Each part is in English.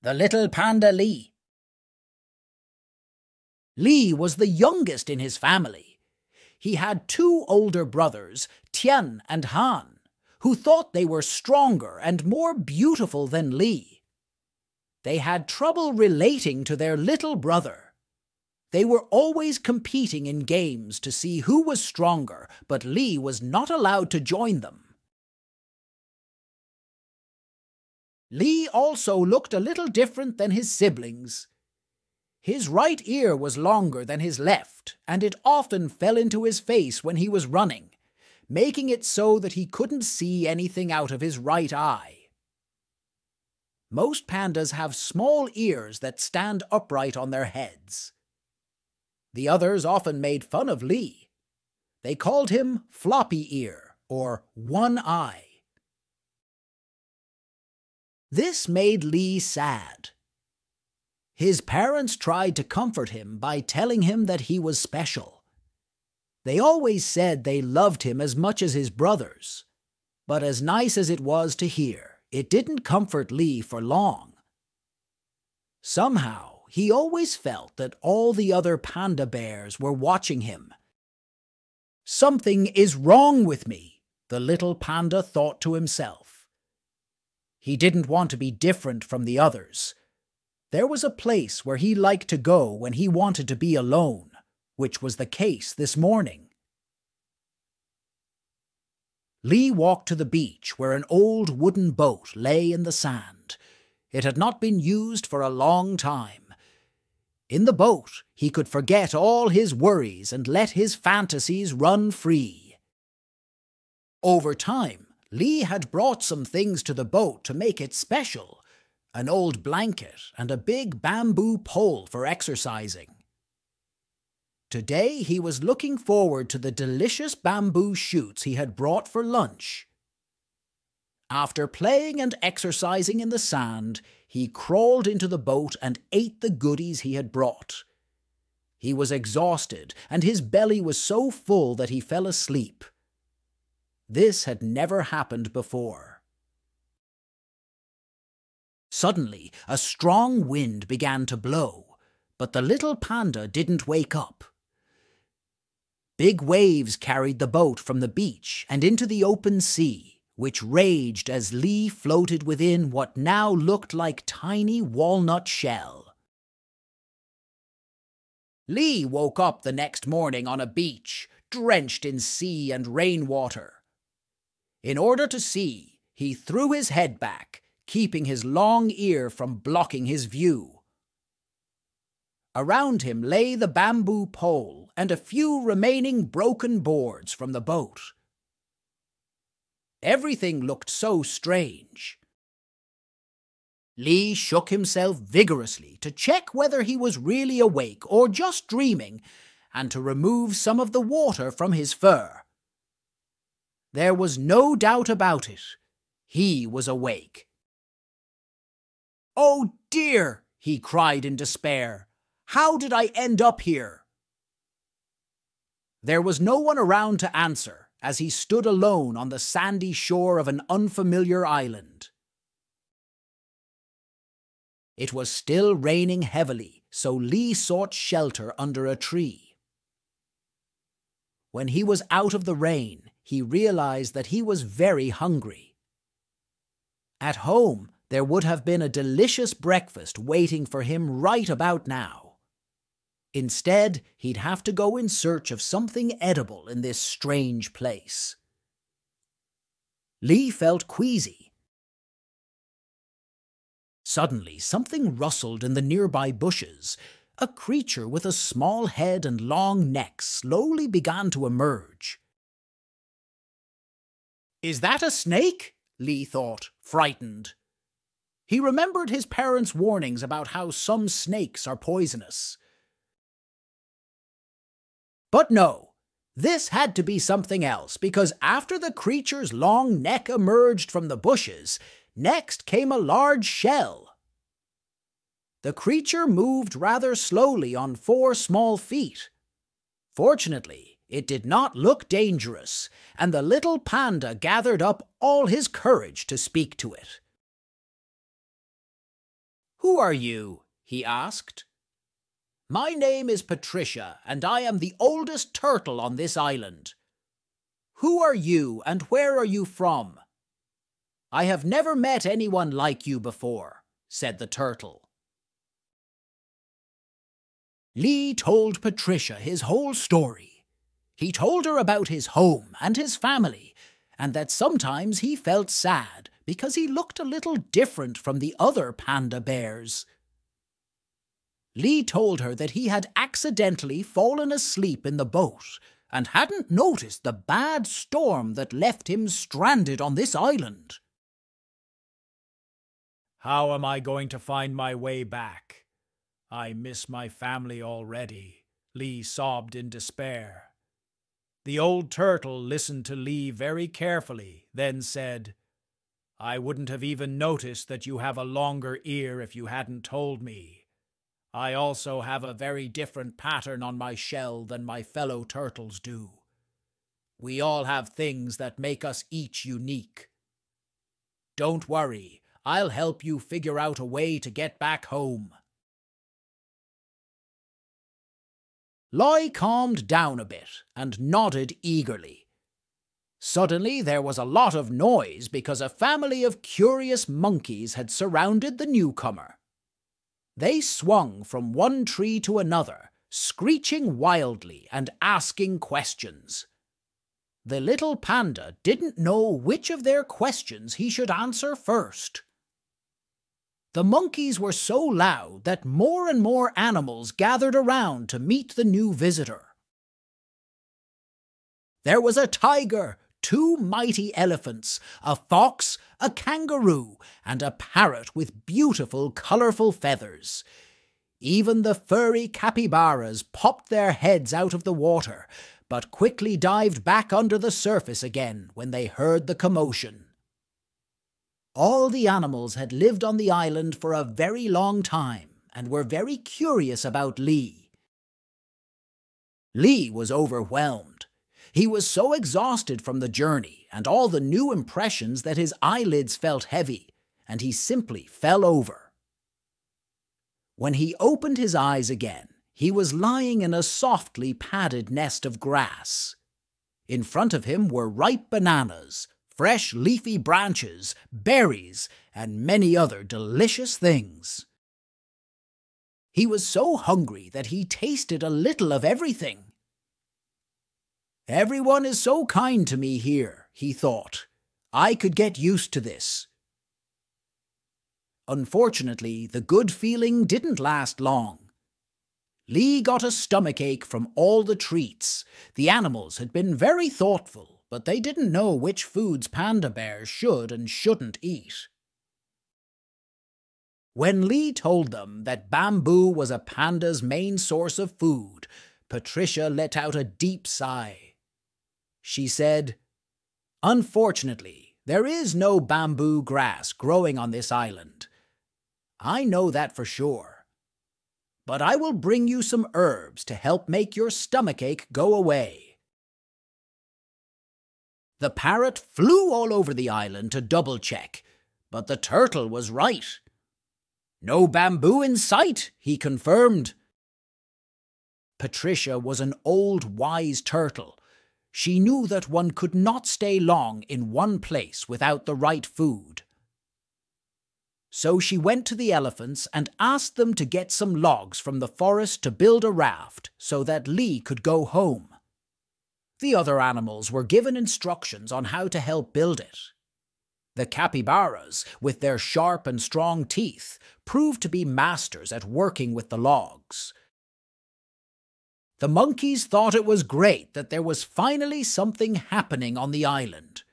The little panda Lee. Lee was the youngest in his family. He had two older brothers, Tian and Han, who thought they were stronger and more beautiful than Lee. They had trouble relating to their little brother. They were always competing in games to see who was stronger, but Lee was not allowed to join them. Lee also looked a little different than his siblings. His right ear was longer than his left, and it often fell into his face when he was running, making it so that he couldn't see anything out of his right eye. Most pandas have small ears that stand upright on their heads. The others often made fun of Lee. They called him floppy ear, or one eye. This made Lee sad. His parents tried to comfort him by telling him that he was special. They always said they loved him as much as his brothers, but as nice as it was to hear, it didn't comfort Lee for long. Somehow, he always felt that all the other panda bears were watching him. "Something is wrong with me," the little panda thought to himself. He didn't want to be different from the others. There was a place where he liked to go when he wanted to be alone, which was the case this morning. Lee walked to the beach where an old wooden boat lay in the sand. It had not been used for a long time. In the boat, he could forget all his worries and let his fantasies run free. Over time, Lee had brought some things to the boat to make it special: an old blanket and a big bamboo pole for exercising. Today he was looking forward to the delicious bamboo shoots he had brought for lunch. After playing and exercising in the sand, he crawled into the boat and ate the goodies he had brought. He was exhausted, and his belly was so full that he fell asleep. This had never happened before. Suddenly, a strong wind began to blow, but the little panda didn't wake up. Big waves carried the boat from the beach and into the open sea, which raged as Lee floated within what now looked like tiny walnut shell. Lee woke up the next morning on a beach, drenched in sea and rainwater. In order to see, he threw his head back, keeping his long ear from blocking his view. Around him lay the bamboo pole and a few remaining broken boards from the boat. Everything looked so strange. Lee shook himself vigorously to check whether he was really awake or just dreaming, and to remove some of the water from his fur. There was no doubt about it. He was awake. "Oh dear!" he cried in despair. "How did I end up here?" There was no one around to answer as he stood alone on the sandy shore of an unfamiliar island. It was still raining heavily, so Lee sought shelter under a tree. When he was out of the rain, he realized that he was very hungry. At home, there would have been a delicious breakfast waiting for him right about now. Instead, he'd have to go in search of something edible in this strange place. Lee felt queasy. Suddenly, something rustled in the nearby bushes. A creature with a small head and long neck slowly began to emerge. "Is that a snake?" Lee thought, frightened. He remembered his parents' warnings about how some snakes are poisonous. But no, this had to be something else, because after the creature's long neck emerged from the bushes, next came a large shell. The creature moved rather slowly on 4 small feet. Fortunately, it did not look dangerous, and the little panda gathered up all his courage to speak to it. "Who are you?" he asked. "My name is Patricia, and I am the oldest turtle on this island. Who are you, and where are you from?" "I have never met anyone like you before," said the turtle. Lee told Patricia his whole story. He told her about his home and his family, and that sometimes he felt sad because he looked a little different from the other panda bears. Lee told her that he had accidentally fallen asleep in the boat and hadn't noticed the bad storm that left him stranded on this island. "How am I going to find my way back? I miss my family already," Lee sobbed in despair. The old turtle listened to Lee very carefully, then said, "I wouldn't have even noticed that you have a longer ear if you hadn't told me. I also have a very different pattern on my shell than my fellow turtles do. We all have things that make us each unique. Don't worry, I'll help you figure out a way to get back home." Loy calmed down a bit and nodded eagerly. Suddenly there was a lot of noise because a family of curious monkeys had surrounded the newcomer. They swung from one tree to another, screeching wildly and asking questions. The little panda didn't know which of their questions he should answer first. The monkeys were so loud that more and more animals gathered around to meet the new visitor. There was a tiger, 2 mighty elephants, a fox, a kangaroo, and a parrot with beautiful, colorful feathers. Even the furry capybaras popped their heads out of the water, but quickly dived back under the surface again when they heard the commotion. All the animals had lived on the island for a very long time and were very curious about Lee. Lee was overwhelmed. He was so exhausted from the journey and all the new impressions that his eyelids felt heavy, and he simply fell over. When he opened his eyes again, he was lying in a softly padded nest of grass. In front of him were ripe bananas, fresh leafy branches, berries, and many other delicious things. He was so hungry that he tasted a little of everything. "Everyone is so kind to me here," he thought. "I could get used to this." Unfortunately, the good feeling didn't last long. Lee got a stomachache from all the treats. The animals had been very thoughtful, but they didn't know which foods panda bears should and shouldn't eat. When Lee told them that bamboo was a panda's main source of food, Patricia let out a deep sigh. She said, "Unfortunately, there is no bamboo grass growing on this island. I know that for sure. But I will bring you some herbs to help make your stomachache go away." The parrot flew all over the island to double-check, but the turtle was right. "No bamboo in sight," he confirmed. Patricia was an old, wise turtle. She knew that one could not stay long in one place without the right food. So she went to the elephants and asked them to get some logs from the forest to build a raft so that Lee could go home. The other animals were given instructions on how to help build it. The capybaras, with their sharp and strong teeth, proved to be masters at working with the logs. The monkeys thought it was great that there was finally something happening on the island.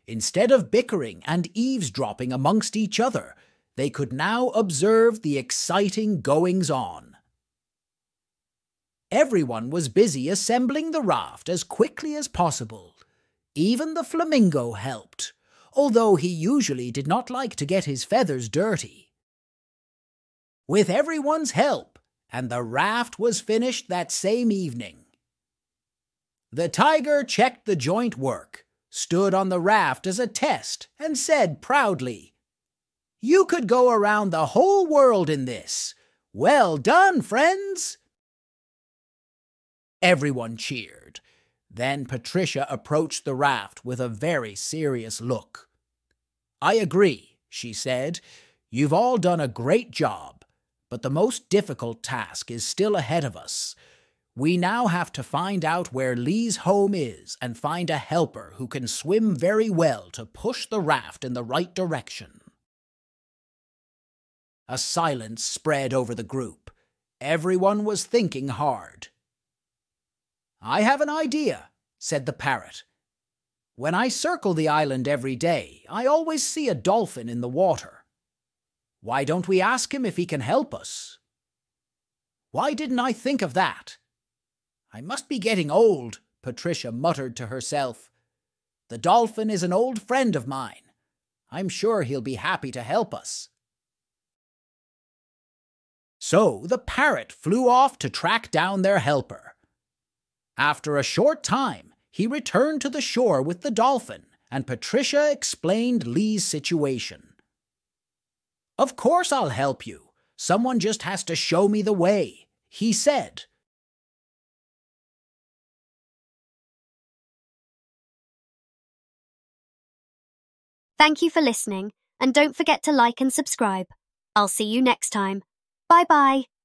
Instead of bickering and eavesdropping amongst each other, they could now observe the exciting goings-on. Everyone was busy assembling the raft as quickly as possible. Even the flamingo helped, although he usually did not like to get his feathers dirty. With everyone's help, and the raft was finished that same evening. The tiger checked the joint work, stood on the raft as a test, and said proudly, You could go around the whole world in this. Well done, friends! Everyone cheered. Then Patricia approached the raft with a very serious look. I agree, she said. You've all done a great job, but the most difficult task is still ahead of us. We now have to find out where Lee's home is and find a helper who can swim very well to push the raft in the right direction. A silence spread over the group. Everyone was thinking hard. I have an idea, said the parrot. When I circle the island every day, I always see a dolphin in the water. Why don't we ask him if he can help us? Why didn't I think of that? I must be getting old, Patricia muttered to herself. The dolphin is an old friend of mine. I'm sure he'll be happy to help us. So the parrot flew off to track down their helper. After a short time, he returned to the shore with the dolphin, and Patricia explained Lee's situation. Of course I'll help you. Someone just has to show me the way, he said. Thank you for listening, and don't forget to like and subscribe. I'll see you next time. Bye-bye.